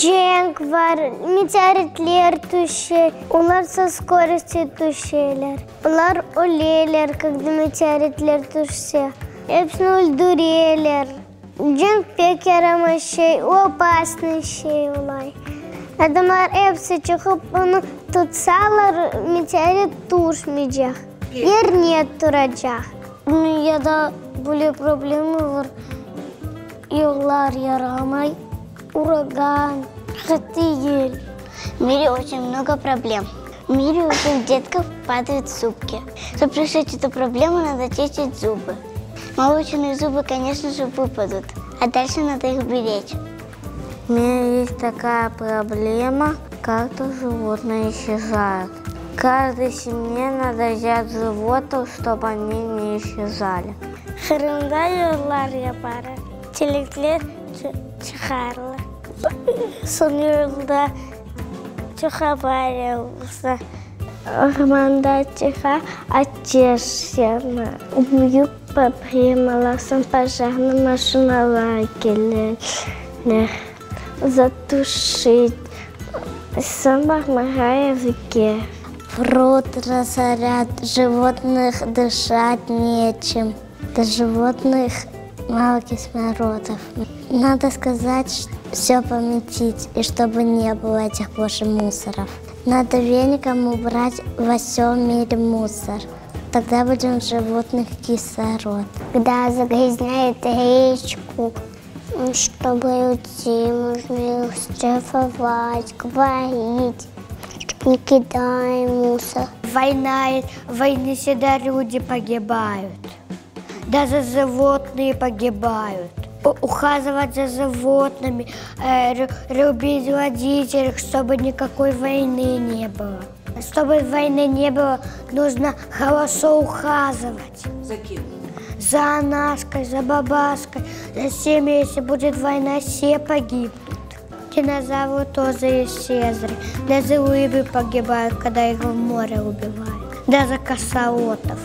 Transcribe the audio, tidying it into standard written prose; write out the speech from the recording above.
Cenk var, meteoritler düşer. Onlar со скоростью düşerler. Onlar ölürler, когда meteoritler düşse. Hepsini öldürürler. Cenk pek yaramaz şey, o opasный şey olay. Adamlar hepsi çıkıp onu tutsalar meteorit düşmeyecek. Yerine duracak. Ya da böyle problemi var. Yollar yaramay, ураган, хатыель. В мире очень много проблем. В мире у всех детков падают зубки. Чтобы решить эту проблему, надо чистить зубы. Молочные зубы, конечно же, выпадут, а дальше надо их беречь. У меня есть такая проблема, как-то животные исчезают. Каждой семье надо взять животных, чтобы они не исчезали. Kırımda yollar yaparlar. Çelikler çıkarlar. Son yolda çok avariya olursa ormanda çıkar, açırlar. Büyük проблемаларсан пожарная машиналар gelirler. Затушить. Сама помогает везде. Пруд разорят, животных дышать нечем. До животных мало кислородов. Надо сказать, все пометить, и чтобы не было этих больше мусоров. Надо веником убрать во всем мире мусор. Тогда будем животных кислород. Когда загрязняет речку, чтобы людей можно их штрафовать, говорить, не кидай мусор. Войны всегда люди погибают. Даже животные погибают. Ухаживать за животными, любить водителей, чтобы никакой войны не было. Чтобы войны не было, нужно хорошо ухаживать. За кем? За Анашкой, за Бабашкой, за всеми. Если будет война, все погибнут. Динозавры тоже исчезли. Даже рыбы погибают, когда их в море убивают. Даже косолотов.